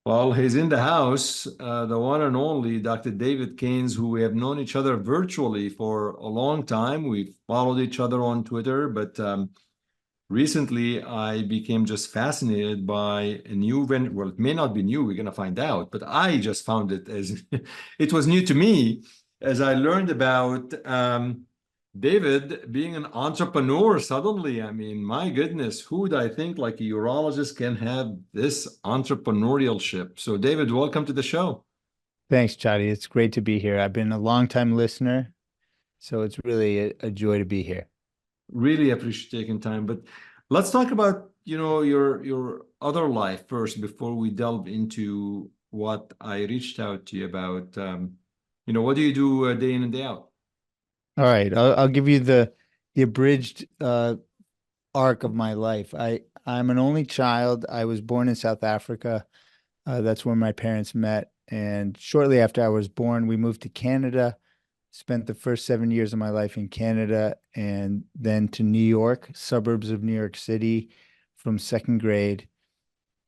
Well, he's in the house, the one and only Dr. David Keynes, who we have known each other virtually for a long time. We've followed each other on Twitter, but recently I became just fascinated by a new venture. Well, it may not be new, we're going to find out, but I just found it as it was new to me as I learned about David being an entrepreneur suddenly. I mean, my goodness, who would I think like a urologist can have this entrepreneurial ship? So, David, welcome to the show. Thanks, Chadi. It's great to be here. I've been a longtime listener, so it's really a joy to be here. Really appreciate taking time. But let's talk about, your other life first before we delve into what I reached out to you about. What do you do day in and day out? All right, I'll give you the abridged arc of my life. I'm an only child. I was born in South Africa. That's where my parents met, and shortly after I was born, we moved to Canada. Spent the first 7 years of my life in Canada, and then to New York, suburbs of New York City, from second grade.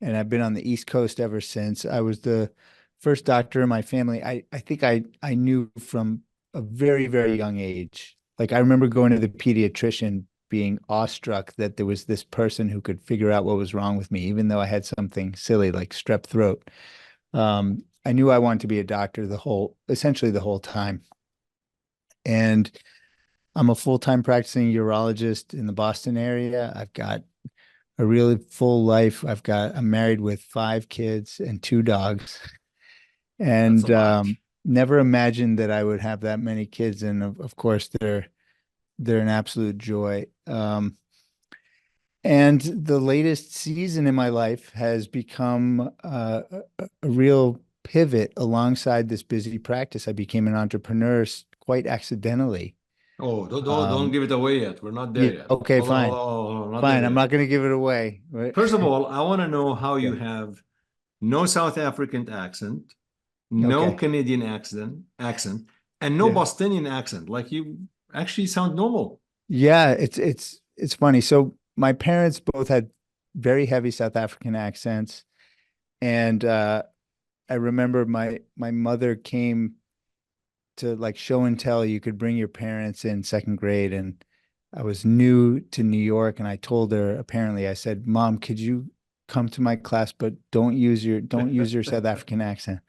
And I've been on the East Coast ever since. I was the first doctor in my family. I think I knew from a very, very young age. Like I remember going to the pediatrician being awestruck that there was this person who could figure out what was wrong with me, even though I had something silly like strep throat. I knew I wanted to be a doctor essentially the whole time. And I'm a full-time practicing urologist in the Boston area. I've got a really full life. I'm married with 5 kids and 2 dogs, That's a and lot. never imagined that I would have that many kids. And of course, they're an absolute joy. And the latest season in my life has become a real pivot alongside this busy practice. I became an entrepreneur quite accidentally. Oh, don't Um, give it away yet. We're not there yeah, yet. okay, Hold on, hold fine, on, hold on, not there fine. I'm yet. not going to give it away. Right? First of all, I want to know how you Okay. have no South African accent, no Okay. Canadian accent, and no Yeah. Bostonian accent. Like you actually sound normal. Yeah, it's funny. So my parents both had very heavy South African accents, and I remember my mother came to like show and tell. You could bring your parents in second grade, and I was new to New York, and I told her, apparently, I said, "Mom, could you come to my class, but don't use your South African accent."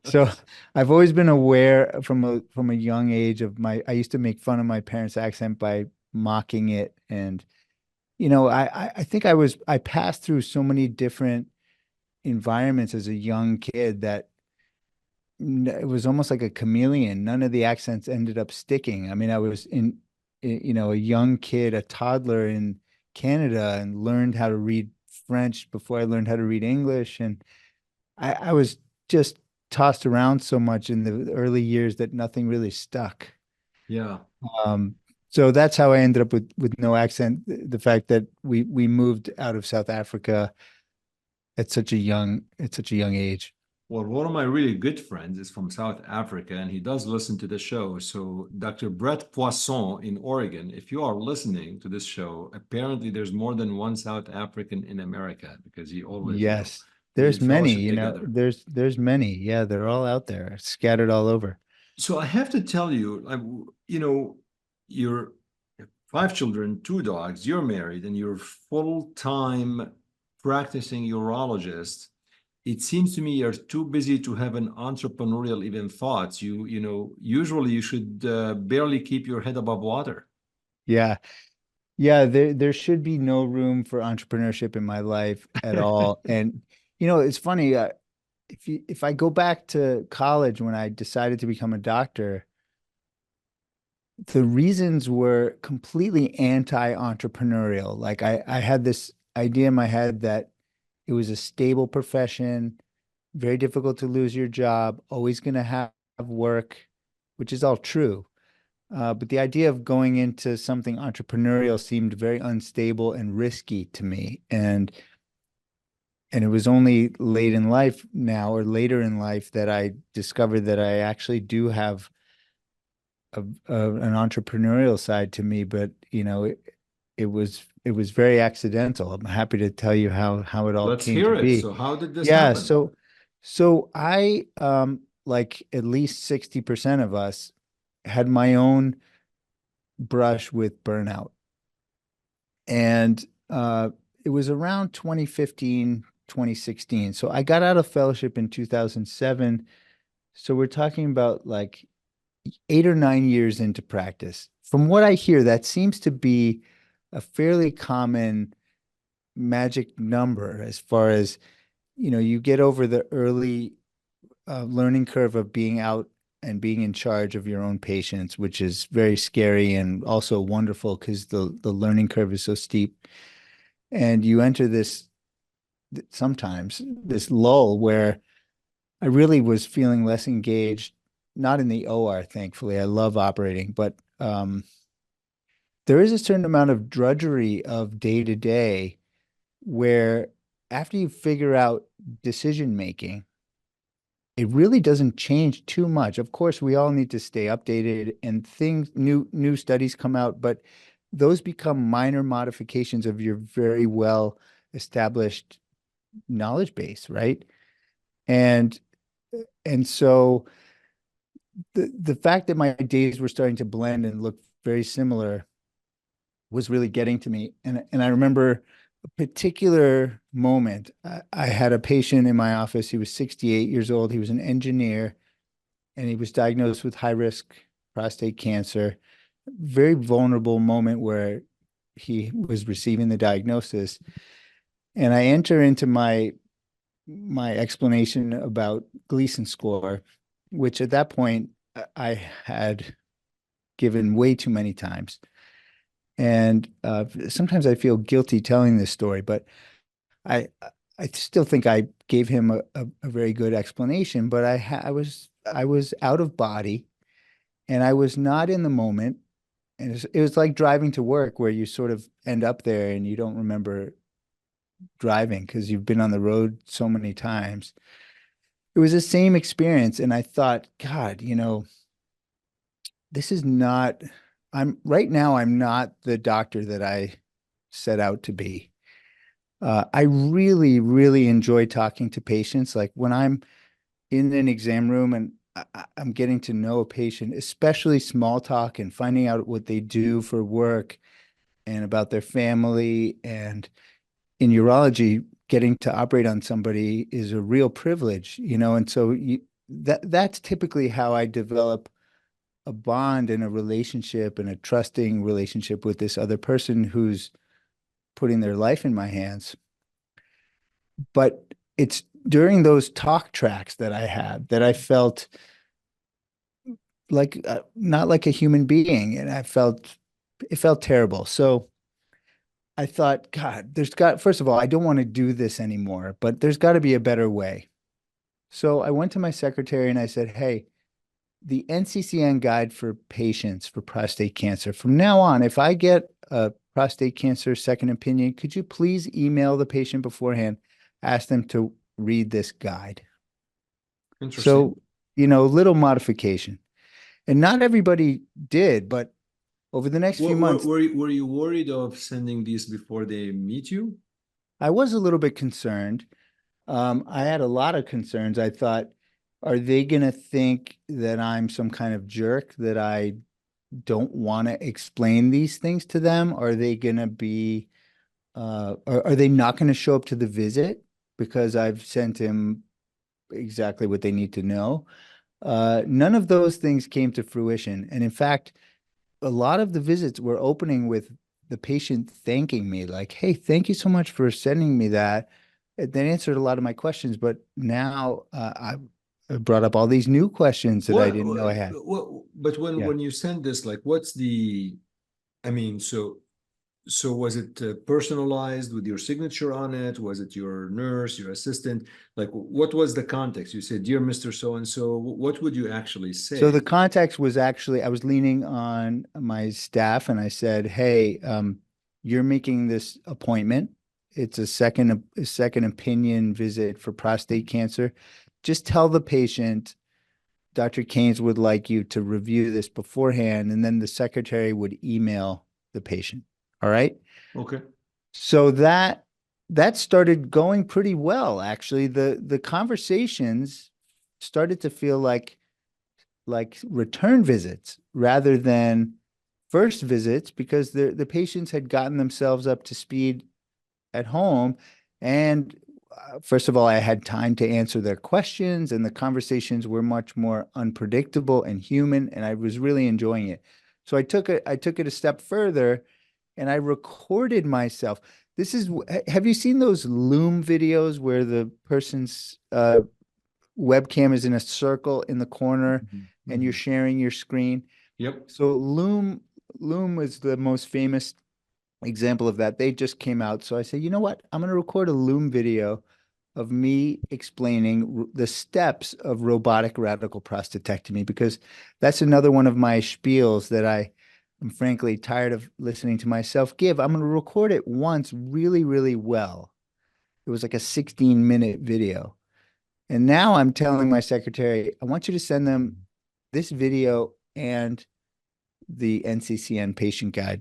So I've always been aware from a young age of I used to make fun of my parents' accent by mocking it. And I think I passed through so many different environments as a young kid that it was almost like a chameleon. None of the accents ended up sticking. I mean, I was a young kid, a toddler in Canada, and learned how to read French before I learned how to read English. And I was just tossed around so much in the early years that nothing really stuck. Yeah. Um, so that's how I ended up with no accent. The fact that we moved out of South Africa at such a young age. Well, one of my really good friends is from South Africa and he does listen to the show. So, Dr. Brett Poisson in Oregon, if you are listening to this show, apparently there's more than one South African in America because he always, Yes, we there's did many, fellowship together. there's many. Yeah, they're all out there, scattered all over. So I have to tell you, you're 5 children, 2 dogs, you're married, and you're full-time practicing urologist. It seems to me you're too busy to have an entrepreneurial even thoughts. Usually you should barely keep your head above water. Yeah. Yeah, there should be no room for entrepreneurship in my life at all. And it's funny, if I go back to college when I decided to become a doctor, the reasons were completely anti-entrepreneurial. Like I had this idea in my head that it was a stable profession, very difficult to lose your job, always going to have work, which is all true. But the idea of going into something entrepreneurial seemed very unstable and risky to me. And it was only late in life now or later in life that I discovered that I actually do have an entrepreneurial side to me. But it was very accidental. I'm happy to tell you how it all Let's came to hear it. be. So how did this Yeah, happen? so So I, like at least 60% of us had my own brush with burnout. And it was around 2015, 2016. So I got out of fellowship in 2007. So we're talking about like 8 or 9 years into practice. From what I hear, that seems to be a fairly common magic number as far as, you get over the early learning curve of being out and being in charge of your own patients, which is very scary and also wonderful because the learning curve is so steep. And you enter this sometimes this lull where I really was feeling less engaged, not in the OR, thankfully. I love operating, but there is a certain amount of drudgery of day to day where after you figure out decision making, it really doesn't change too much. Of course, we all need to stay updated and things, new studies come out, but those become minor modifications of your very well established knowledge base, right? And so the fact that my days were starting to blend and look very similar was really getting to me. And I remember a particular moment. I had a patient in my office. He was 68 years old. He was an engineer, and he was diagnosed with high risk prostate cancer. Very vulnerable moment where he was receiving the diagnosis. And I enter into my explanation about Gleason score, which at that point I had given way too many times. And sometimes I feel guilty telling this story, but I I still think I gave him a very good explanation. But I was out of body and I was not in the moment. And it was like driving to work where you sort of end up there and you don't remember driving because you've been on the road so many times. It was the same experience. And I thought, God, this is not, I'm right now, I'm not the doctor that I set out to be. I really, really enjoy talking to patients. Like when I'm in an exam room and I'm getting to know a patient, especially small talk and finding out what they do for work and about their family. And in urology, getting to operate on somebody is a real privilege, and so that's typically how I develop a bond and a relationship and a trusting relationship with this other person who's putting their life in my hands. But it's during those talk tracks that I had that I felt like not like a human being, and it felt terrible. So I thought, God, first of all, I don't want to do this anymore, but there's got to be a better way. So I went to my secretary and I said, hey, the NCCN guide for patients for prostate cancer, from now on, if I get a prostate cancer second opinion, could you please email the patient beforehand, ask them to read this guide? Interesting. So, little modification. And not everybody did, but over the next few months, Were you worried of sending these before they meet you? I was a little bit concerned. I had a lot of concerns. I thought, are they going to think that I'm some kind of jerk, that I don't want to explain these things to them? Are they going to be, are they not going to show up to the visit because I've sent him exactly what they need to know? None of those things came to fruition. And in fact, a lot of the visits were opening with the patient thanking me, like, hey, thank you so much for sending me that. That answered a lot of my questions, but now I brought up all these new questions that I What, didn't know I had. but Yeah. when you send this, like, what's the, I mean, so was it personalized with your signature on it? Was it your nurse, your assistant? Like, what was the context? You said, "Dear Mr. So and so." What would you actually So the say? context was actually, I was leaning on my staff and I said, hey, you're making this appointment. It's a second opinion visit for prostate cancer. Just tell the patient Dr. Keynes would like you to review this beforehand, and then the secretary would email the patient. All right. Okay. So that that started going pretty well, actually. The conversations started to feel like return visits rather than first visits, because the patients had gotten themselves up to speed at home. And first of all, I had time to answer their questions, and the conversations were much more unpredictable and human, and I was really enjoying it. So I took it a step further, and I recorded myself. Have you seen those Loom videos where the person's webcam is in a circle in the corner Mhm, and you're mhm. sharing your screen? Yep. So Loom is the most famous example of that. They just came out. So I said, you know what? I'm going to record a Loom video of me explaining the steps of robotic radical prostatectomy, because that's another one of my spiels that I'm frankly tired of listening to myself give. I'm going to record it once really, really well. It was like a 16-minute video. And now I'm telling my secretary, I want you to send them this video and the NCCN patient guide.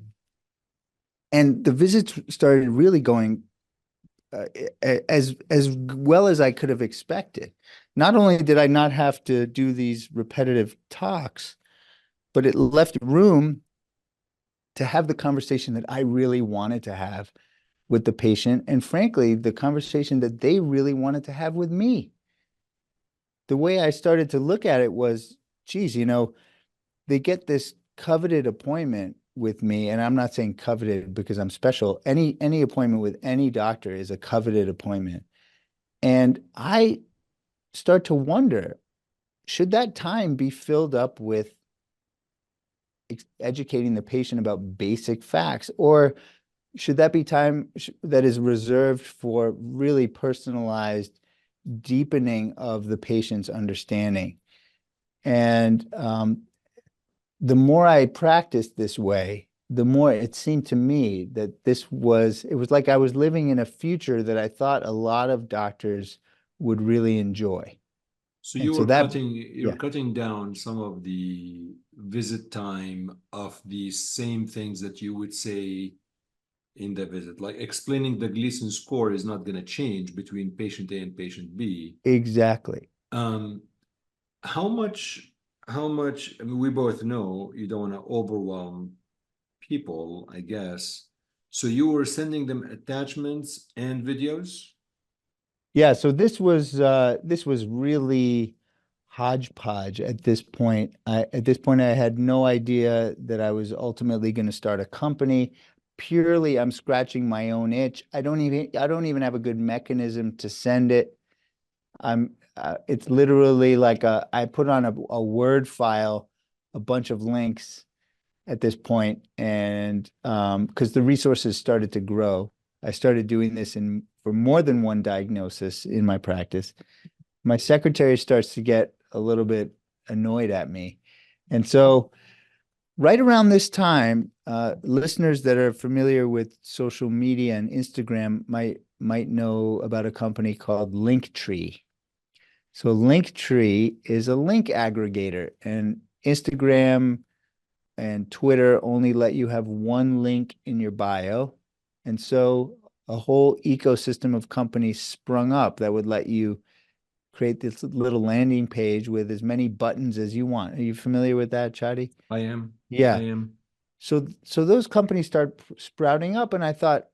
And the visits started really going uh, as well as I could have expected. Not only did I not have to do these repetitive talks, but it left room to have the conversation that I really wanted to have with the patient, and frankly, the conversation that they really wanted to have with me. The way I started to look at it was, geez, they get this coveted appointment with me, and I'm not saying coveted because I'm special. Any appointment with any doctor is a coveted appointment. And I start to wonder, should that time be filled up with educating the patient about basic facts, or should that be time that is reserved for really personalized deepening of the patient's understanding? And the more I practiced this way, the more it seemed to me that it was like I was living in a future that I thought a lot of doctors would really enjoy. So And so that, you're yeah, cutting down some of the visit time of the same things that you would say in the visit. Like explaining the Gleason score is not going to change between patient A and patient B. exactly. Um, how much, I mean, we both know you don't want to overwhelm people, I guess. So you were sending them attachments and videos? Yeah, so this was really hodgepodge at this point. At this point I had no idea that I was ultimately going to start a company. Purely I'm scratching my own itch. I don't even have a good mechanism to send it. It's literally like I put on a Word file a bunch of links at this point, and because the resources started to grow, I started doing this in for more than one diagnosis in my practice. My secretary starts to get a little bit annoyed at me. And so right around this time, listeners that are familiar with social media and Instagram might know about a company called Linktree. So Linktree is a link aggregator, and Instagram and Twitter only let you have one link in your bio. And so a whole ecosystem of companies sprung up that would let you create this little landing page with as many buttons as you want. Are you familiar with that, Chadi? I am. I Yeah. am. So those companies start sprouting up, and I thought,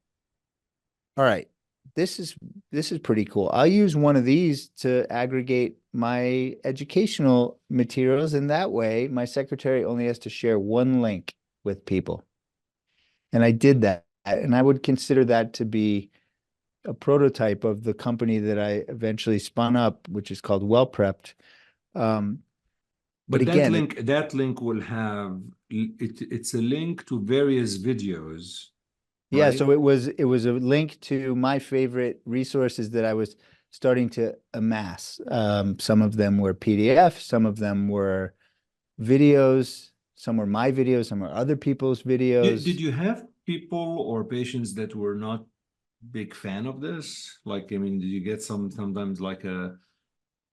all right, this is pretty cool. I'll use one of these to aggregate my educational materials, and that way my secretary only has to share one link with people. And I did that, and I would consider that to be a prototype of the company that I eventually spun up, which is called WellPrept. Um, but But again, that link will have it's a link to various videos, yeah, right? so it was a link to my favorite resources that I was starting to amass. Some of them were PDF, some of them were videos, some were my videos, some were other people's Did videos. you have people or patients that were not big fan of this? Like, I mean, did you get sometimes like a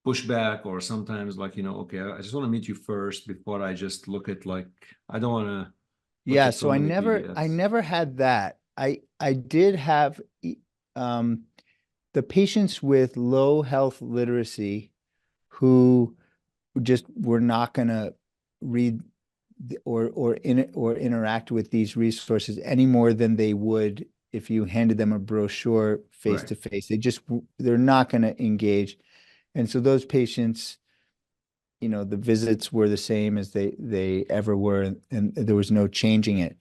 pushback or sometimes like, okay, I just want to meet you first before I just look at like, I don't want to look Yeah, at so so many I PDFs. never had that. I did have the patients with low health literacy who just were not going to read or interact with these resources any more than they would if you handed them a brochure face to face. They're not going to engage. And so those patients, the visits were the same as they ever were, and there was no changing it.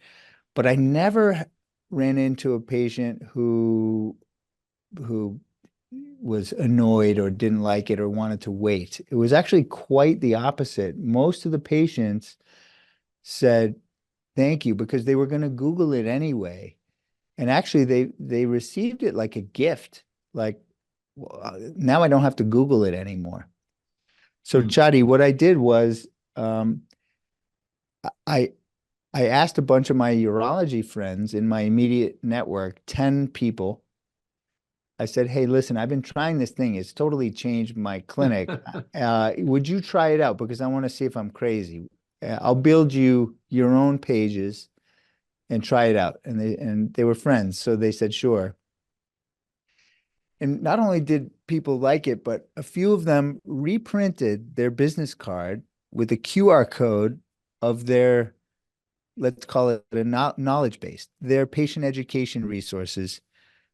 But I never ran into a patient who was annoyed or didn't like it or wanted to wait. It was actually quite the opposite. Most of the patients said thank you because they were going to Google it anyway. And actually they received it like a gift. Like, now I don't have to Google it anymore. So Chadi, what I did was I asked a bunch of my urology friends in my immediate network, 10 people. I said, hey, listen, I've been trying this thing. It's totally changed my clinic. Would you try it out? Because I want to see if I'm crazy. I'll build you your own pages and try it out. And they were friends. So they said, sure. And not only did people like it, but a few of them reprinted their business card with a QR code of their, let's call it a knowledge base. Their patient education resources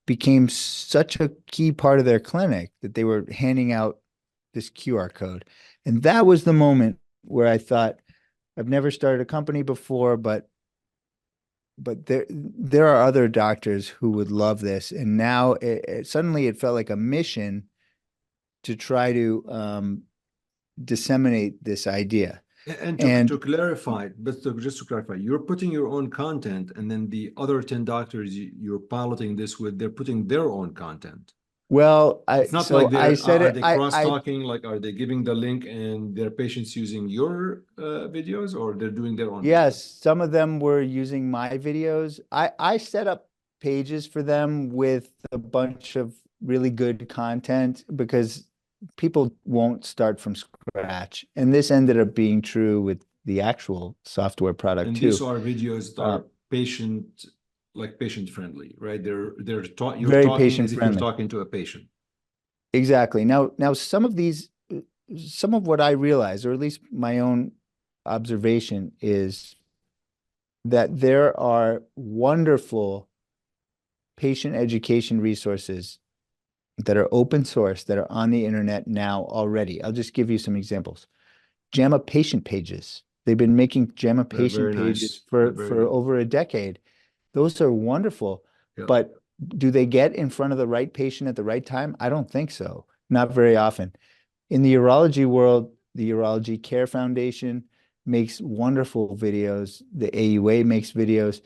became such a key part of their clinic that they were handing out this QR code. And that was the moment where I thought, I've never started a company before, but there are other doctors who would love this. And now suddenly it felt like a mission to try to disseminate this idea. And to clarify, just to clarify, you're putting your own content, and then the other 10 doctors you're piloting this with, they're putting their own content. Well, It's not like are they cross-talking, like are they giving the link and their patients using your videos, or they're doing their own videos? Yes, some of them were using my videos. I set up pages for them with a bunch of really good content because people won't start from scratch. And this ended up being true with the actual software product And too. these are videos that are patient friendly, right? You're very talking patient as if friendly. you're talking to a patient. Exactly. Now some of what I realize, or at least my own observation, is that there are wonderful patient education resources that are open source that are on the internet now already. I'll just give you some examples. JAMA patient pages. They've been making JAMA patient pages for over a decade. Those are wonderful, but do they get in front of the right patient at the right time? I don't think so. Not very often. In the urology world, the Urology Care Foundation makes wonderful videos. The AUA makes videos.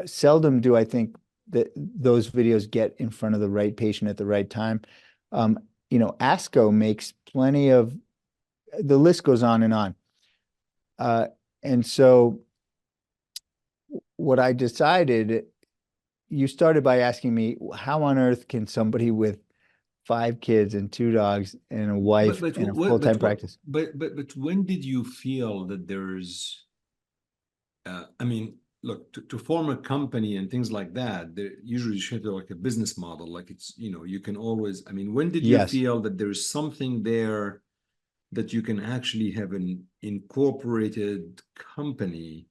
Seldom do I think that those videos get in front of the right patient at the right time. ASCO makes plenty of, the list goes on and on. And so what I decided, you started by asking me, how on earth can somebody with 5 kids and 2 dogs and a wife and a full-time practice? But when did you feel that there's, look, to form a company and things like that, there usually should be like a business model. Like it's, you can always, when did you feel that there's something there that you can actually have an incorporated company?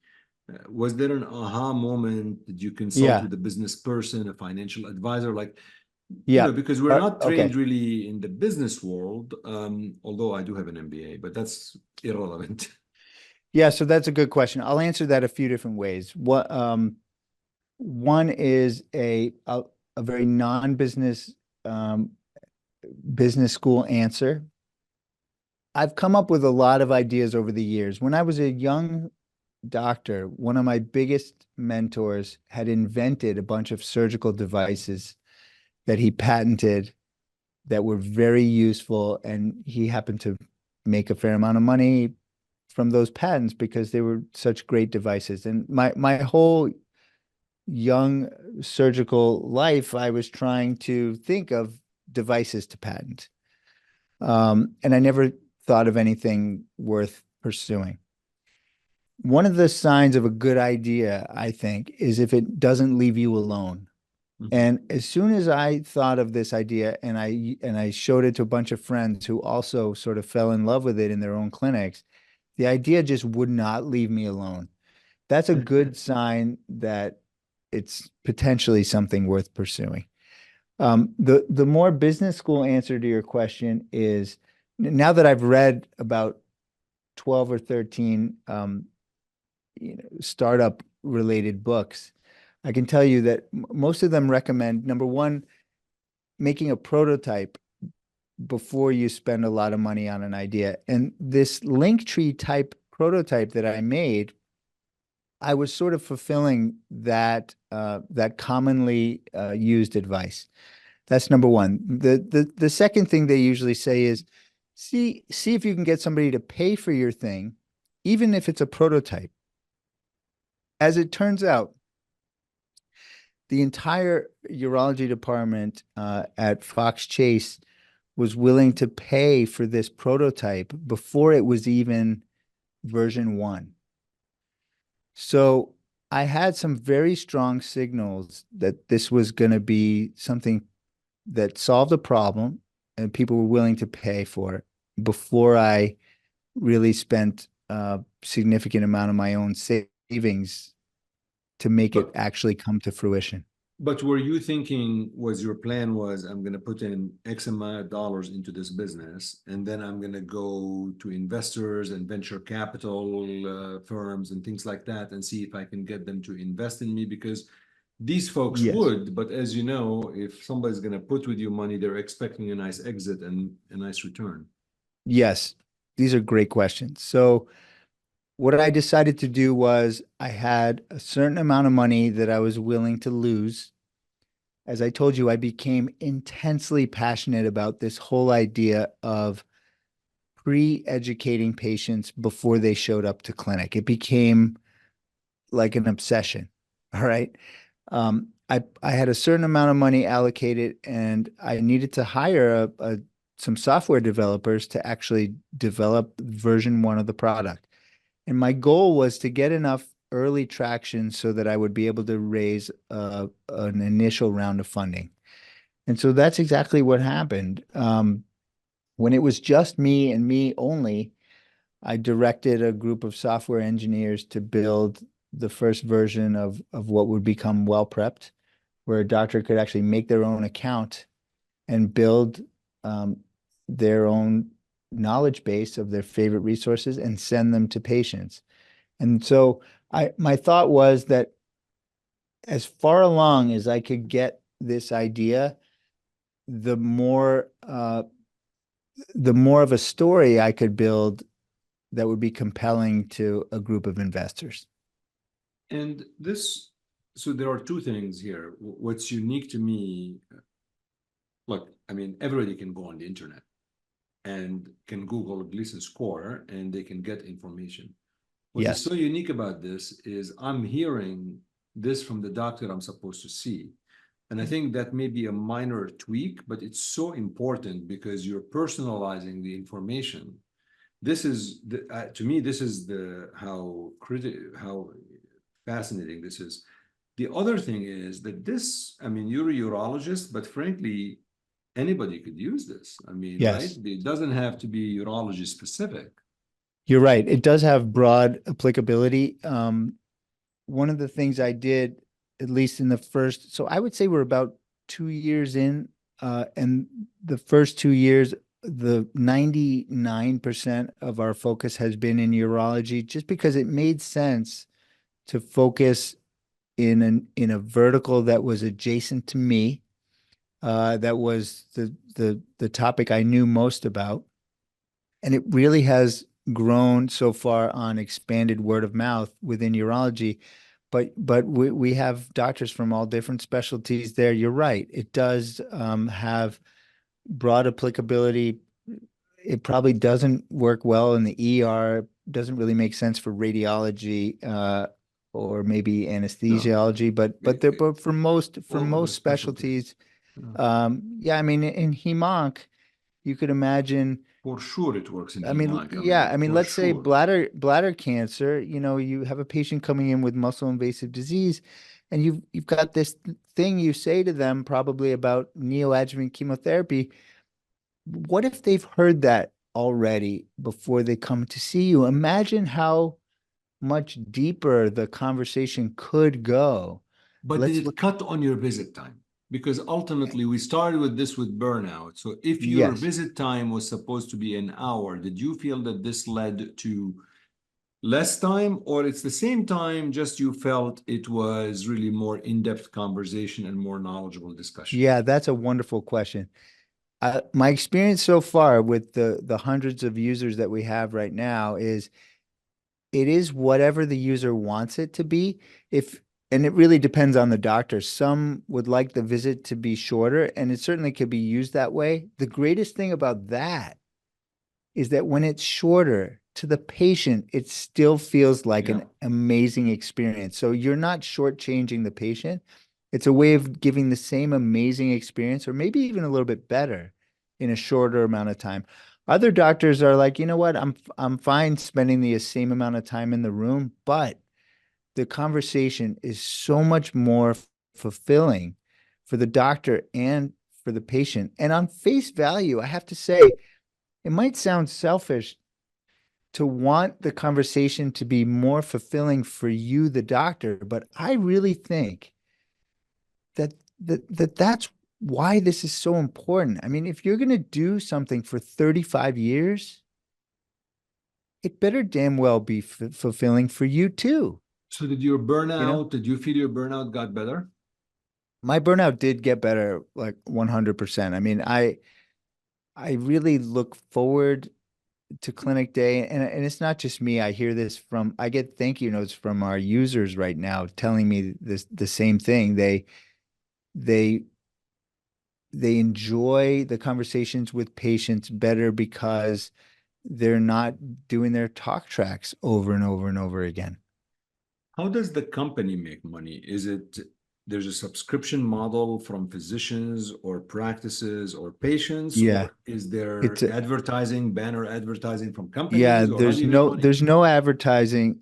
Was there an aha moment? Did you consult with a business person, a financial advisor? Like, because we're not trained really in the business world, although I do have an MBA, but that's irrelevant. Yeah, so that's a good question. I'll answer that a few different ways. One is a very non-business business school answer. I've come up with a lot of ideas over the years. When I was a young doctor, one of my biggest mentors had invented a bunch of surgical devices that he patented that were very useful, and he happened to make a fair amount of money from those patents because they were such great devices. And my whole young surgical life, I was trying to think of devices to patent. And I never thought of anything worth pursuing. One of the signs of a good idea, I think, is if it doesn't leave you alone. Mhm. And as soon as I thought of this idea and I showed it to a bunch of friends who also sort of fell in love with it in their own clinics, the idea just would not leave me alone. That's a good sign that it's potentially something worth pursuing. The more business school answer to your question is now that I've read about 12 or 13 startup related books, I can tell you that most of them recommend, number one, making a prototype before you spend a lot of money on an idea. And this Linktree type prototype that I made, I was sort of fulfilling that commonly used advice. That's number one. The second thing they usually say is see if you can get somebody to pay for your thing, even if it's a prototype. As it turns out, the entire urology department at Fox Chase was willing to pay for this prototype before it was even version 1. So I had some very strong signals that this was going to be something that solved a problem and people were willing to pay for it before I really spent a significant amount of my own savings to make it But actually come to fruition. but were you thinking, was your plan was I'm going to put in X amount of dollars into this business, and then I'm going to go to investors and venture capital firms and things like that and see if I can get them to invest in me? Because these folks Yes. would, but as you know, if somebody's going to put with you money, they're expecting a nice exit and a nice return. Yes. These are great questions. So what I decided to do was I had a certain amount of money that I was willing to lose. As I told you, I became intensely passionate about this whole idea of pre-educating patients before they showed up to clinic. It became like an obsession. All right. I had a certain amount of money allocated, and I needed to hire some software developers to actually develop version 1 of the product. And my goal was to get enough early traction so that I would be able to raise an initial round of funding. And so that's exactly what happened. When it was just me and me only, I directed a group of software engineers to build the first version of what would become WellPrept, where a doctor could actually make their own account and build um, their own knowledge base of their favorite resources and send them to patients. And so my thought was that as far along as I could get this idea, the more of a story I could build that would be compelling to a group of investors. And this, so there are two things here. What's unique to me, look, I mean, everybody can go on the internet and can Google Gleason score and they can get information. What is Yes. so unique about this is I'm hearing this from the doctor I'm supposed to see. And I think that may be a minor tweak, but it's so important because you're personalizing the information. This is to me, this is the how fascinating this is. The other thing is that this, I mean, you're a urologist, but frankly, anybody could use this. I mean, right? Yes. It doesn't have to be urology specific. You're right. It does have broad applicability. One of the things I did, at least in the first, so I would say we're about 2 years in, and the first 2 years, the 99% of our focus has been in urology, just because it made sense to focus in a vertical that was adjacent to me. That was the topic I knew most about. And it really has grown so far on expanded word of mouth within urology. But we have doctors from all different specialties there. You're right. It does have broad applicability. It probably doesn't work well in the ER, doesn't really make sense for radiology or maybe No, anesthesiology, but for all other most specialties. specialties, Yeah. yeah, I mean in hemonc, you could imagine. For sure, it works in I mean, hemonc. I yeah, mean, I mean, for let's say sure. bladder cancer, you have a patient coming in with muscle invasive disease, and you've got this thing you say to them probably about neoadjuvant chemotherapy. What if they've heard that already before they come to see you? Imagine how much deeper the conversation could go. But did Let's it look. cut on your visit time? Because ultimately we started with this with burnout. So if your Yes. visit time was supposed to be an hour, did you feel that this led to less time, or it's the same time, just you felt it was really more in-depth conversation and more knowledgeable discussion? Yeah, that's a wonderful question. My experience so far with the hundreds of users that we have right now is it is whatever the user wants it to be. If and it really depends on the doctor. Some would like the visit to be shorter, and it certainly could be used that way. The greatest thing about that is that when it's shorter to the patient, it still feels like Yeah. an amazing experience. So you're not shortchanging the patient. It's a way of giving the same amazing experience, or maybe even a little bit better in a shorter amount of time. Other doctors are like, you know what, I'm fine spending the same amount of time in the room, but the conversation is so much more fulfilling for the doctor and for the patient. And on face value, I have to say, it might sound selfish to want the conversation to be more fulfilling for you, the doctor, but I really think that that's why this is so important. I mean, if you're going to do something for 35 years, it better damn well be fulfilling for you too. So did your You know, burnout, did you feel your burnout got better? my burnout did get better like 100%. I mean, I really look forward to clinic day, and it's not just me. I get thank you notes from our users right now telling me the same thing. They they enjoy the conversations with patients better because they're not doing their talk tracks over and over and over again. How does the company make money? Is it there's a subscription model from physicians or practices or patients, Yeah, or is it's there a, advertising, banner advertising from yeah, companies, or how do you make money? there's no advertising.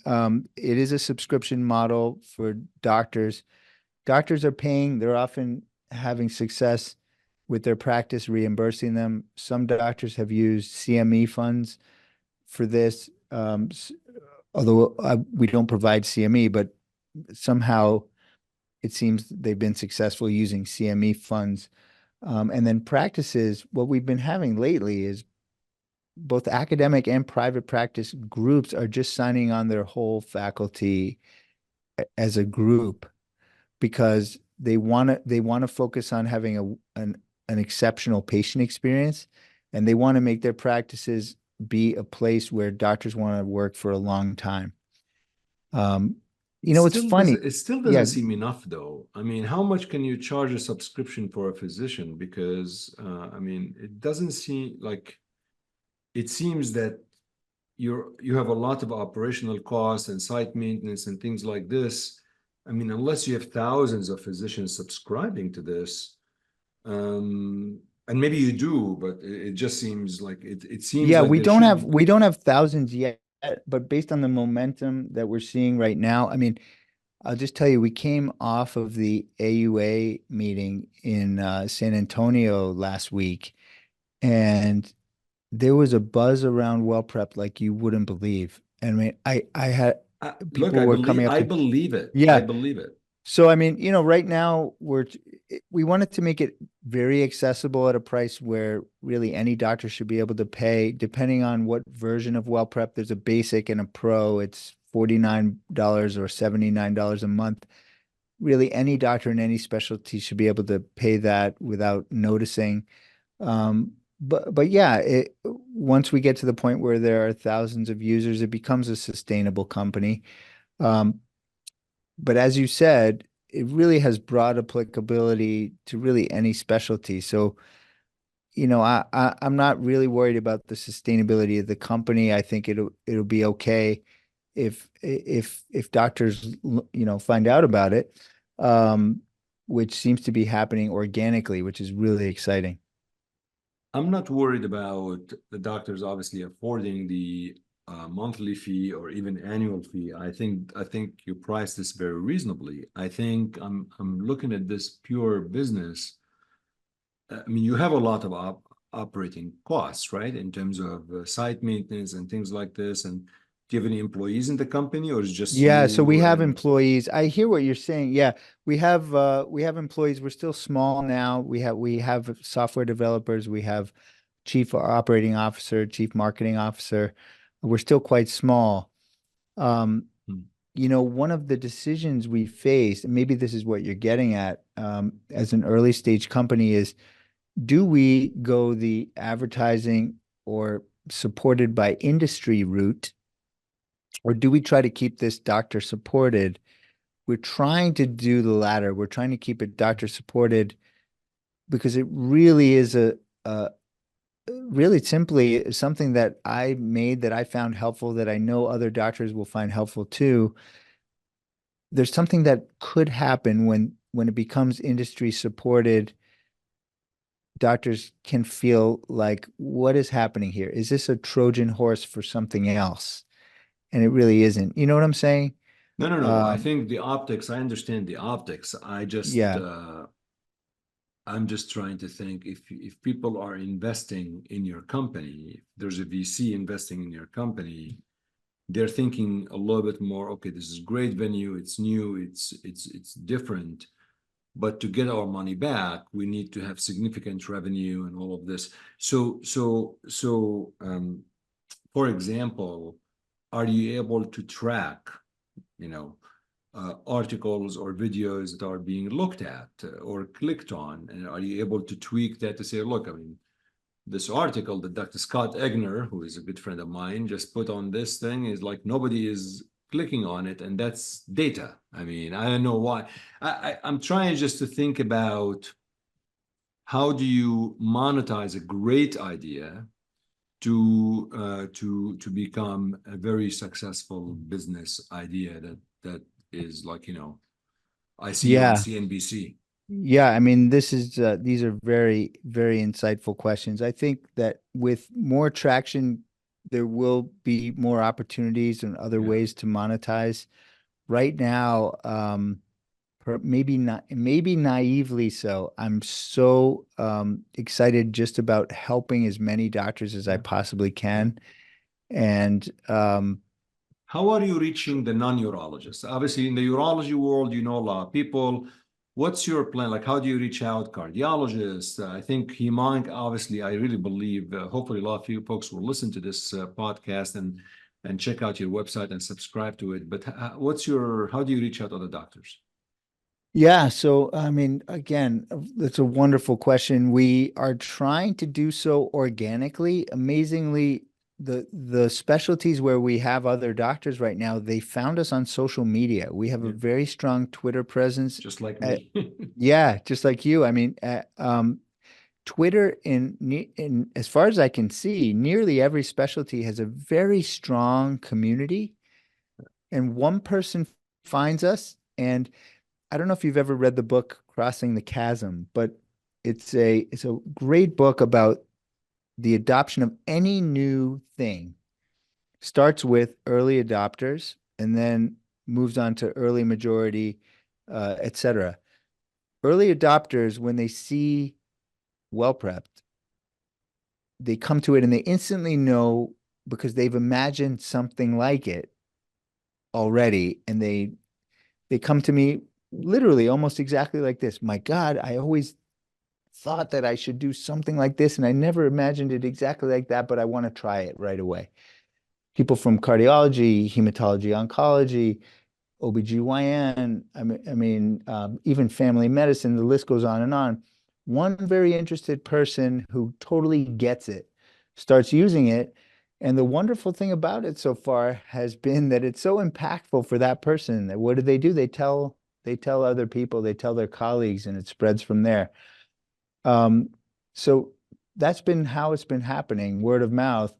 It is a subscription model for doctors. Doctors are paying, they're often having success with their practice reimbursing them. Some doctors have used CME funds for this. Although we don't provide CME, but somehow it seems they've been successful using CME funds. And then practices, what we've been having lately is both academic and private practice groups are just signing on their whole faculty as a group because they want to focus on having an exceptional patient experience, and they want to make their practices be a place where doctors want to work for a long time. Um, it's funny. It still Yeah, doesn't seem enough though. I mean, how much can you charge a subscription for a physician? Because I mean, it doesn't seem like it seems that you have a lot of operational costs and site maintenance and things like this. I mean, unless you have thousands of physicians subscribing to this, and maybe you do, but it just seems like it seems yeah, like there should. we don't have thousands yet, but based on the momentum that we're seeing right now, I mean, I'll just tell you, we came off of the AUA meeting in San Antonio last week, and there was a buzz around WellPrep like you wouldn't believe. And I mean, I had Look, people were coming up I to, believe it. I yeah. believe it. So I mean, right now we wanted to make it very accessible at a price where really any doctor should be able to pay, depending on what version of WellPrep. There's a basic and a pro. It's $49 or $79 a month. Really, any doctor in any specialty should be able to pay that without noticing. But yeah, once we get to the point where there are thousands of users, it becomes a sustainable company. Um, but as you said, it really has broad applicability to really any specialty. So, I'm not really worried about the sustainability of the company. I think it'll be okay if doctors find out about it, um, which seems to be happening organically, which is really exciting. I'm not worried about the doctors obviously affording the a monthly fee or even annual fee, I think you price this very reasonably. I think I'm looking at this pure business. I mean, you have a lot of operating costs, right? In terms of site maintenance and things like this. And do you have any employees in the company, or is it just Yeah, so we you have and employees. I hear what you're saying. Yeah, we have employees. We're still small now. We have software developers. We have chief operating officer, chief marketing officer. We're still quite small. Um, Hmm. One of the decisions we faced, and maybe this is what you're getting at, as an early stage company is, do we go the advertising or supported by industry route, or do we try to keep this doctor supported? We're trying to do the latter. We're trying to keep it doctor supported because it really is a really simply something that I made that I found helpful that I know other doctors will find helpful too. There's something that could happen when it becomes industry supported. Doctors can feel like, what is happening here? Is this a Trojan horse for something else? And it really isn't. You know what I'm saying? no, no, no. I Um, think the optics, I understand the optics. yeah. I'm just trying to think if people are investing in your company, if there's a VC investing in your company, they're thinking a little bit more, okay, this is great venue, it's new, it's different. But to get our money back, we need to have significant revenue and all of this. So, for example, are you able to track, you know, articles or videos that are being looked at or clicked on? And are you able to tweak that to say, look, I mean, this article that Dr. Scott Egner, who is a good friend of mine, just put on this thing is like nobody is clicking on it, and that's data. I mean, I don't know why. I'm trying just to think about how do you monetize a great idea to become a very successful business idea that is like, I see you on Yeah. CNBC. Yeah, I mean, these are very, very insightful questions. I think that with more traction, there will be more opportunities and other Yeah. ways to monetize. Right now, maybe not, maybe naively so, I'm so excited just about helping as many doctors as I Yeah. possibly Yeah. can. And How are you reaching the non-urologists? Obviously, in the urology world, you know a lot of people. What's your plan? Like, how do you reach out cardiologists? I think Hemonic, obviously, I really believe, hopefully a lot of you folks will listen to this podcast and check out your website and subscribe to it. But how do you reach out to other doctors? Yeah, so I mean, again, that's a wonderful question. We are trying to do so organically. Amazingly, the specialties where we have other doctors right now, they found us on social media. We have a Yeah, very strong Twitter presence. just like Uh, me. yeah, just like you. I mean, Twitter in as far as I can see, nearly every specialty has a very strong community, and one person finds us and I don't know if you've ever read the book Crossing the Chasm, but it's a great book about the adoption of any new thing. Starts with early adopters and then moves on to early majority, etc. Early adopters, when they see WellPrept, they come to it and they instantly know because they've imagined something like it already, and they come to me literally almost exactly like this. My God, I always thought that I should do something like this, and I never imagined it exactly like that, but I want to try it right away. People from cardiology, hematology, oncology, OBGYN, even family medicine, the list goes on and on. One very interested person who totally gets it starts using it. And the wonderful thing about it so far has been that it's so impactful for that person that what do? They tell other people, they tell their colleagues, and it spreads from there. Um, so that's been how it's been happening, word of mouth.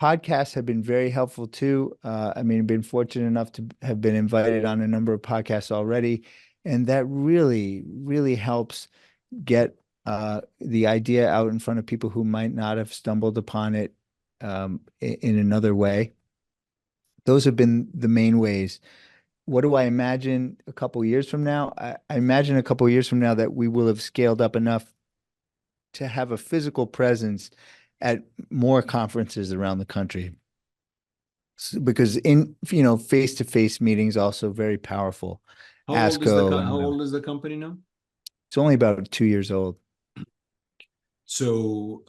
Podcasts have been very helpful too. I mean, I've been fortunate enough to have been invited on a number of podcasts already, and that really, really helps get the idea out in front of people who might not have stumbled upon it in another way. those have been the main ways. What do I imagine a couple years from now? I imagine a couple years from now that we will have scaled up enough to have a physical presence at more conferences around the country. Because face-to-face meetings also very powerful. ASCO How and old is the company now? it's only about 2 years old. So,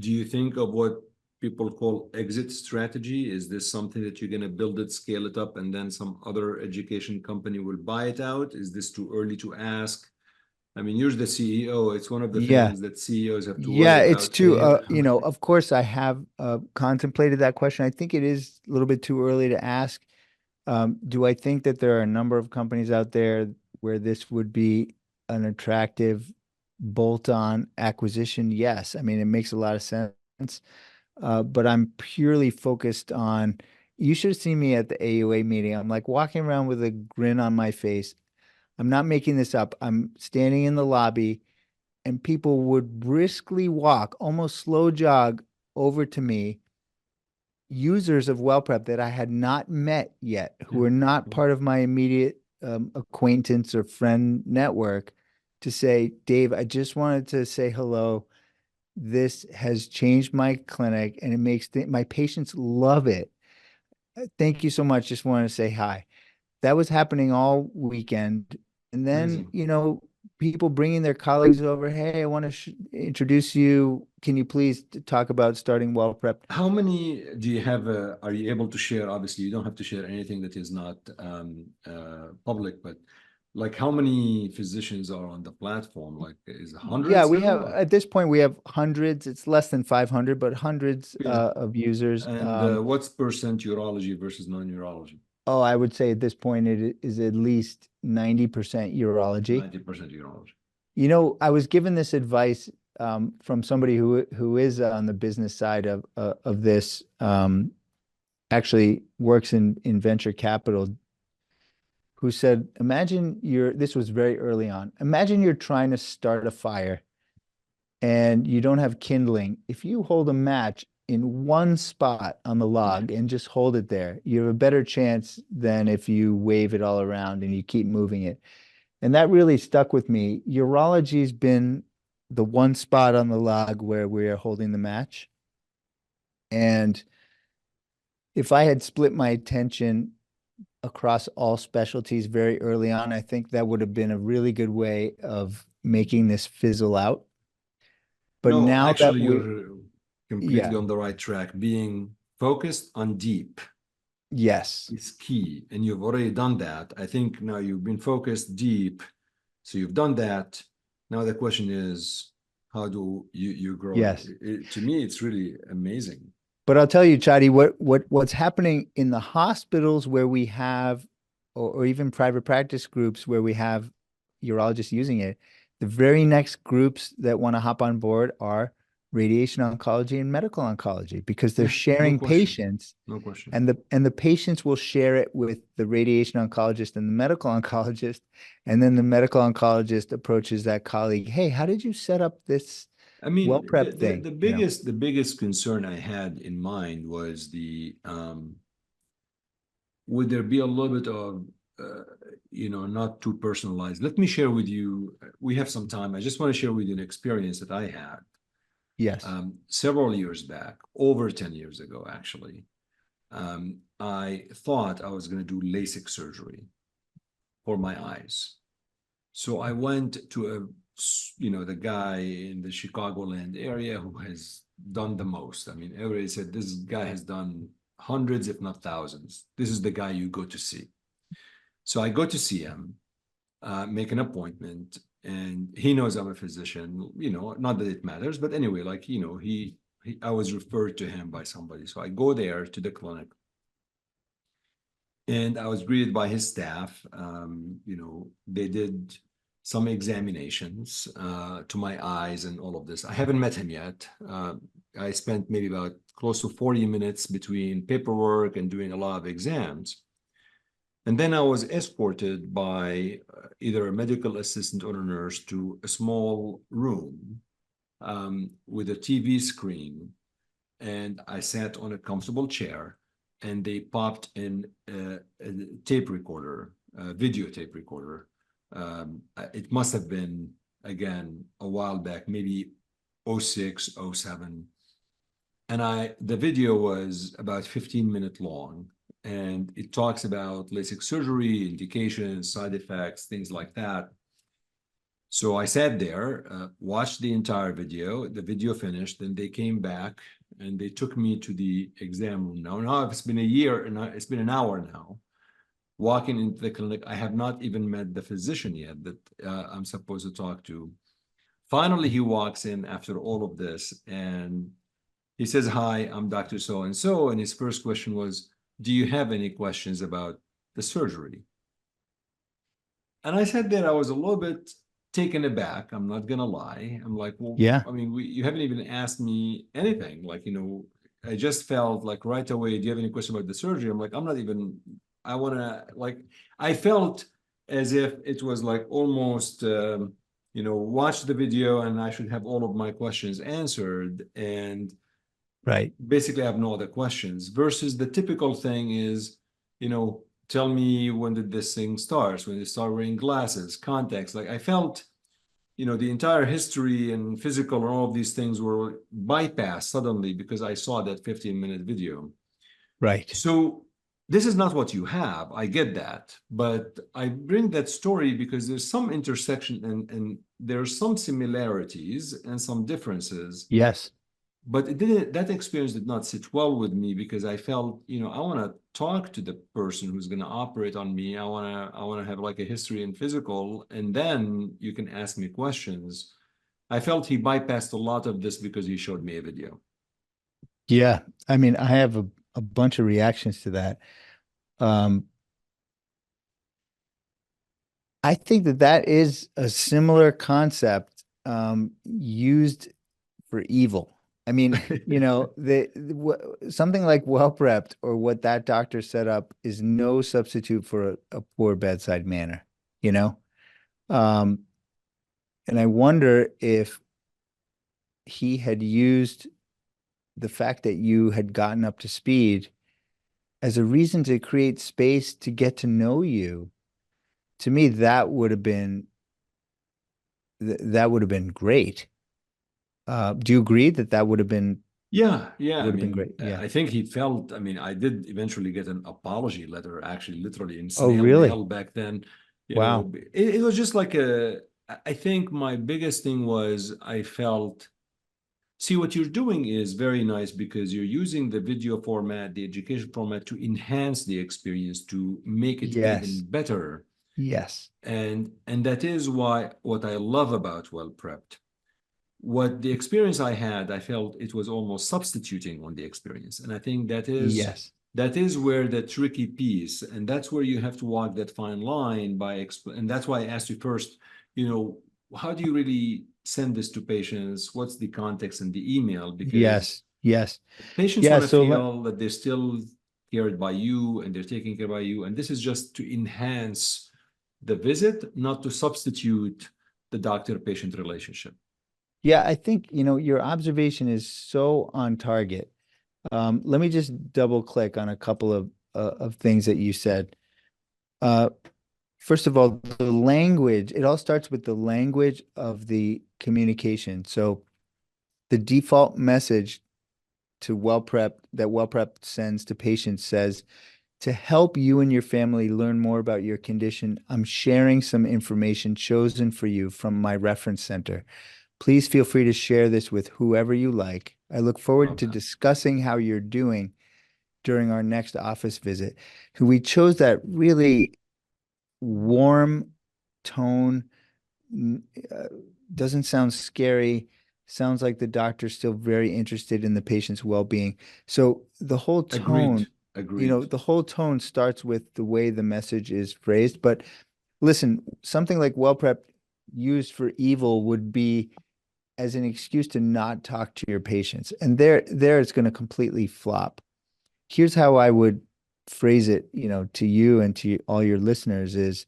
do you think of what people call exit strategy? Is this something that you're going to build it, scale it up, and then some other education company will buy it out? Is this too early to ask? I mean, you're the CEO. It's one of the Yeah. things that CEOs have to Yeah, worry it's about. too, of course I have contemplated that question. I think it is a little bit too early to ask. Do I think that there are a number of companies out there where this would be an attractive bolt-on acquisition? Yes. I mean, it makes a lot of sense. But I'm purely focused on, you should have seen me at the AUA meeting. I'm like walking around with a grin on my face. I'm not making this up. I'm standing in the lobby and people would briskly walk, almost slow jog over to me, users of WellPrep that I had not met yet, who were not part of my immediate acquaintance or friend network, to say, Dave, I just wanted to say hello. This has changed my clinic and it makes my patients love it. Thank you so much. Just wanted to say hi. That was happening all weekend. And then, Amazing. people bringing their colleagues over. Hey, I want to introduce you. Can you please talk about starting WellPrept? How many do you have? Are you able to share? Obviously, you don't have to share anything that is not public, but like how many physicians are on the platform? Like, is it Yeah, hundreds we now? have at this point we have hundreds. It's less than 500, but hundreds Yeah. of users. And what's percent urology versus non-urology? Oh, I would say at this point it is at least 90% urology. 90% urology. I was given this advice from somebody who is on the business side of this, actually works in venture capital, who said, imagine this was very early on. Imagine you're trying to start a fire and you don't have kindling. If you hold a match in one spot on the log and just hold it there, you have a better chance than if you wave it all around and you keep moving it. And that really stuck with me. Urology's been the one spot on the log where we are holding the match. And if I had split my attention across all specialties very early on, I think that would have been a really good way of making this fizzle out. But No, now that actually, you're yeah, completely on the right track. Being focused on deep yes, is key, and you've already done that. I think now you've been focused deep, so you've done that. Now the question is, how do you grow it? yes. To me, it's really amazing. But I'll tell you, Chadi, what's happening in the hospitals where we have, or even private practice groups where we have urologists using it, the very next groups that want to hop on board are radiation oncology and medical oncology, because they're Yeah, no sharing question. patients, No question. and the patients will share it with the radiation oncologist and the medical oncologist, and then the medical oncologist approaches that colleague, hey, how did you set up this I mean, WellPrep thing? the biggest concern I had in mind was the would there be a little bit of not too personalized. Let me share with you. We have some time. I just want to share with you an experience that I had Yes. several years back, over 10 years ago, actually. I thought I was going to do LASIK surgery for my eyes. So I went to the guy in the Chicagoland area who has done the most. I mean, everybody said this guy has done hundreds, if not thousands. This is the guy you go to see. So I go to see him, make an appointment, and he knows I'm a physician, not that it matters, but anyway, like, I was referred to him by somebody. So I go there to the clinic and I was greeted by his staff. They did some examinations to my eyes and all of this. I haven't met him yet. I spent maybe about close to 40 minutes between paperwork and doing a lot of exams. And then I was escorted by either a medical assistant or a nurse to a small room with a TV screen. And I sat on a comfortable chair. and they popped in a tape recorder, a video tape recorder. It must have been, again, a while back, maybe 06, 07. And the video was about 15-minute long, and it talks about LASIK surgery, indications, side effects, things like that. So I sat there, watched the entire video. The video finished, then they came back and they took me to the exam room. Now it's been a year and it's been an hour now. Walking into the clinic, I have not even met the physician yet that I'm supposed to talk to. Finally, he walks in after all of this and he says, "Hi, I'm Dr. So-and-so." And his first question was, "Do you have any questions about the surgery?" And I sat there, I was a little bit taken aback. I'm not gonna lie. I'm like, well, Yeah. I mean, you haven't even asked me anything. Like, I just felt like right away, do you have any question about the surgery? I'm like, I'm not even, I wanna, like, I felt as if it was like almost, watch the video and I should have all of my questions answered. And Right. basically I have no other questions versus the typical thing is, tell me when did this thing start, when they start wearing glasses, contacts. Like I felt, the entire history and physical and all of these things were bypassed suddenly because I saw that 15-minute video. Right. So this is not what you have. I get that. But I bring that story because there's some intersection and there's some similarities and some differences. Yes. But that experience did not sit well with me because I felt, I want to talk to the person who's going to operate on me. I want to have like a history and physical, and then you can ask me questions. I felt he bypassed a lot of this because he showed me a video. Yeah. I mean, I have a bunch of reactions to that. I think that is a similar concept used for evil. I mean, something like WellPrept or what that doctor set up is no substitute for a poor bedside manner, you know? Um, and I wonder if he had used the fact that you had gotten up to speed as a reason to create space to get to know you. To me, that would have been great. Do you agree that would have been Yeah. I would have been mean, great? Yeah. I think he felt, I mean, I did eventually get an apology letter, actually, literally in Oh, snail really? mail back then. Wow. It was just like I think my biggest thing was I felt, see, what you're doing is very nice because you're using the video format, the education format to enhance the experience, to make it even Yes. better. Yes. And that is what I love about WellPrept. What the experience I had, I felt it was almost substituting on the experience. And I think Yes. that is where the tricky piece, and that's where you have to walk that fine line and that's why I asked you first, how do you really send this to patients? What's the context in the email? Because Yes. Yes. patients Yeah. want to So feel that they're still cared by you and they're taken care by you. And this is just to enhance the visit, not to substitute the doctor-patient relationship. yeah, I think, your observation is so on target. Let me just double click on a couple of things that you said. Uh, First of all, the language, it all starts with the language of the communication. So the default message to WellPrep sends to patients says, to help you and your family learn more about your condition, I'm sharing some information chosen for you from my reference center. Please feel free to share this with whoever you like. I look forward to discussing how you're doing during our next office visit. We chose that really warm tone, doesn't sound scary, sounds like the doctor's still very interested in the patient's well-being. So the whole tone, Agreed. the whole tone starts with the way the message is phrased. But listen, something like WellPrep used for evil would be as an excuse to not talk to your patients. And there it's going to completely flop. Here's how I would phrase it, to you and to all your listeners is,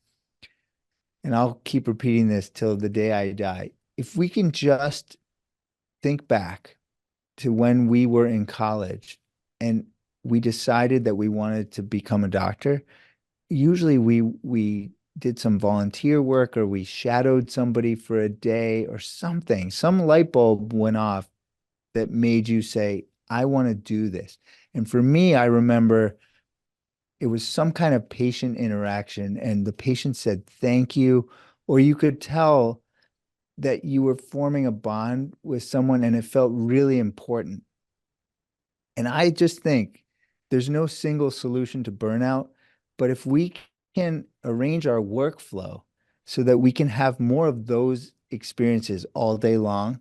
and I'll keep repeating this till the day I die. If we can just think back to when we were in college and we decided that we wanted to become a doctor, usually we did some volunteer work or we shadowed somebody for a day or something. Some light bulb went off that made you say, I want to do this. And for me, I remember it was some kind of patient interaction, and the patient said, thank you. Or you could tell that you were forming a bond with someone and it felt really important. And I just think there's no single solution to burnout, but if we can arrange our workflow so that we can have more of those experiences all day long,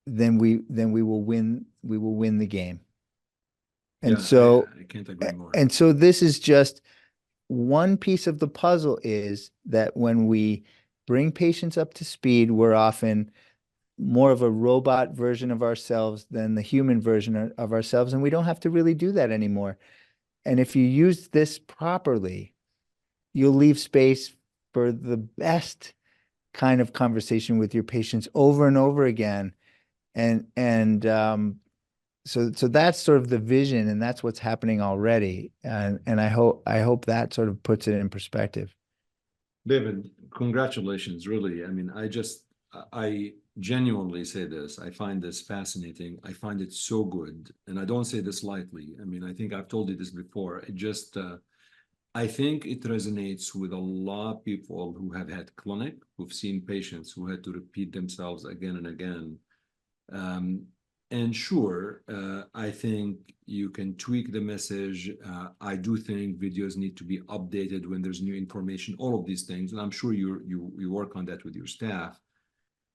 then we will win the game. And Yeah, so I can't agree more. and so this is just one piece of the puzzle, is that when we bring patients up to speed, we're often more of a robot version of ourselves than the human version of ourselves. And we don't have to really do that anymore. And if you use this properly, you'll leave space for the best kind of conversation with your patients over and over again. So that's sort of the vision, and that's what's happening already. And I hope that sort of puts it in perspective. David, congratulations, really. I mean, I genuinely say this. I find this fascinating. I find it so good. And I don't say this lightly. I mean, I think I've told you this before. I think it resonates with a lot of people who have had clinic, who've seen patients who had to repeat themselves again and again. And sure, I think you can tweak the message. I do think videos need to be updated when there's new information, all of these things. And I'm sure you work on that with your staff.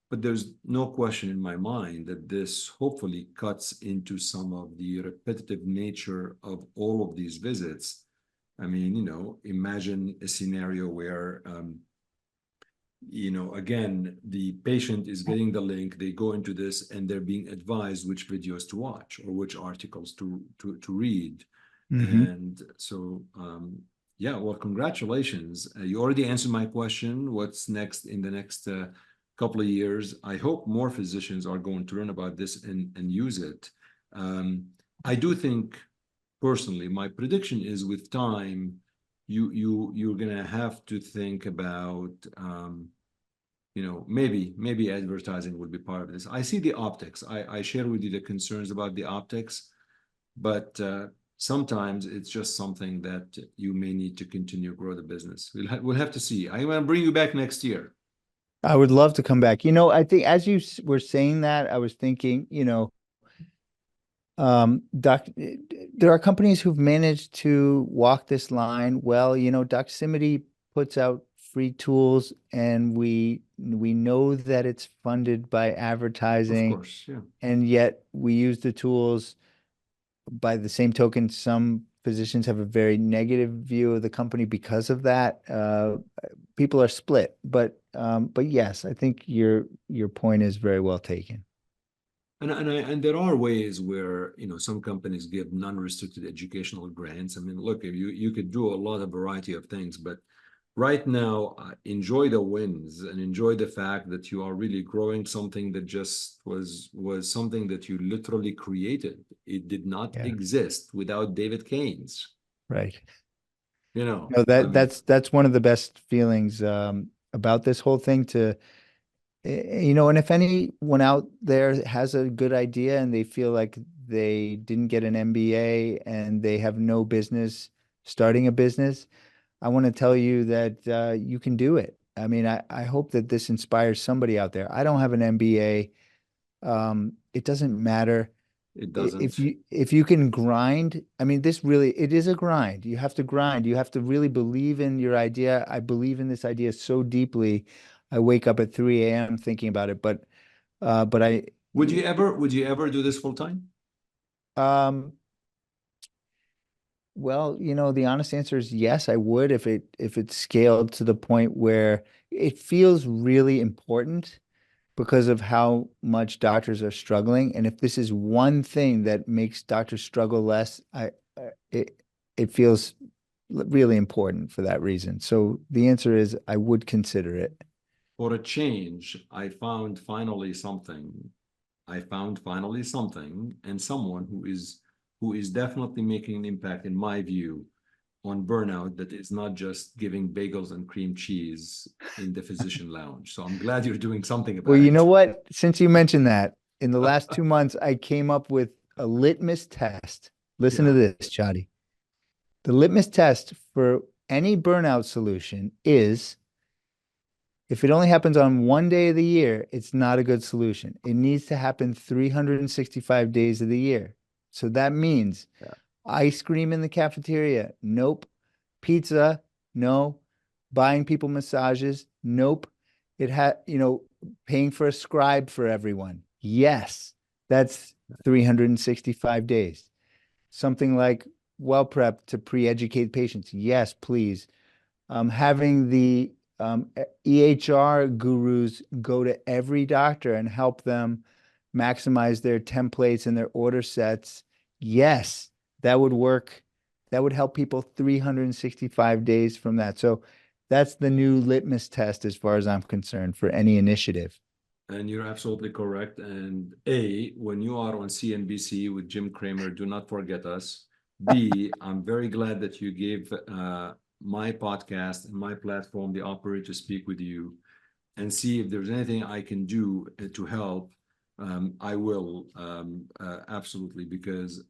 But there's no question in my mind that this hopefully cuts into some of the repetitive nature of all of these visits. I mean, imagine a scenario where again, the patient is getting the link, they go into this, and they're being advised which videos to watch or which articles to read. Mm-hmm. And so, yeah, well, congratulations. You already answered my question. What's next in the next couple of years? I hope more physicians are going to learn about this and use it. I do think, personally, my prediction is with time, you're gonna have to think about maybe advertising will be part of this. I see the optics. I share with you the concerns about the optics, but sometimes it's just something that you may need to continue to grow the business. We'll have to see. I want to bring you back next year. I would love to come back. I think as you were saying that, I was thinking, there are companies who've managed to walk this line well. Doximity puts out free tools, and we know that it's funded by Of advertising, course, yeah. and yet we use the tools. By the same token, some physicians have a very negative view of the company because of that. People are split, but yes, I think your point is very well taken. And there are ways where some companies give non-restricted educational grants. I mean, look, if you could do a lot of variety of things, but right now, enjoy the wins and enjoy the fact that you are really growing something that just was something that you literally created. It did not Yeah, exist without David Keynes. right. I No, that mean, that's one of the best feelings about this whole thing and if anyone out there has a good idea and they feel like they didn't get an MBA and they have no business starting a business, I want to tell you that you can do it. I mean, I hope that this inspires somebody out there. I don't have an MBA. It doesn't matter. it If doesn't. you can grind, I mean, it is a grind. You have to grind. You have to really believe in your idea. I believe in this idea so deeply. I wake up at 3 a.m. thinking about it, but Would you ever do this full time? um, well, the honest answer is yes, I would if it scaled to the point where it feels really important because of how much doctors are struggling. And if this is one thing that makes doctors struggle less, it feels really important for that reason. So the answer is I would consider it. For a change, I found finally something. I found finally something and someone who is who is definitely making an impact, in my view, on burnout that is not just giving bagels and cream cheese in the physician lounge. So I'm glad you're doing something about Well, you know it. what? Since you mentioned that, in the last 2 months, I came up with a litmus test. Listen to Yeah. this, Chadi. The litmus test for any burnout solution is if it only happens on one day of the year, it's not a good solution. It needs to happen 365 days of the year. So that means Yeah. ice cream in the cafeteria, nope. Pizza, no. Buying people massages, nope. It had, paying for a scribe for everyone. Yes, that's 365 days. Something like WellPrept to pre-educate patients. Yes, please. Having the EHR gurus go to every doctor and help them maximize their templates and their order sets. Yes, that would work. That would help people 365 days from that. So that's the new litmus test as far as I'm concerned for any initiative. And you're absolutely correct. And A, when you are on CNBC with Jim Cramer, do not forget us. B, I'm very glad that you gave my podcast and my platform the opportunity to speak with you. And C, if there's anything I can do to help, I will absolutely, because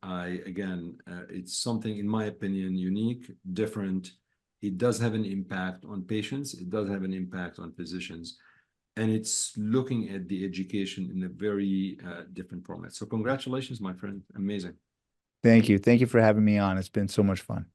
it's something, in my opinion, unique, different. It does have an impact on patients. It does have an impact on physicians. And it's looking at the education in a very different format. So congratulations, my friend. Amazing. Thank you. Thank you for having me on. It's been so much fun.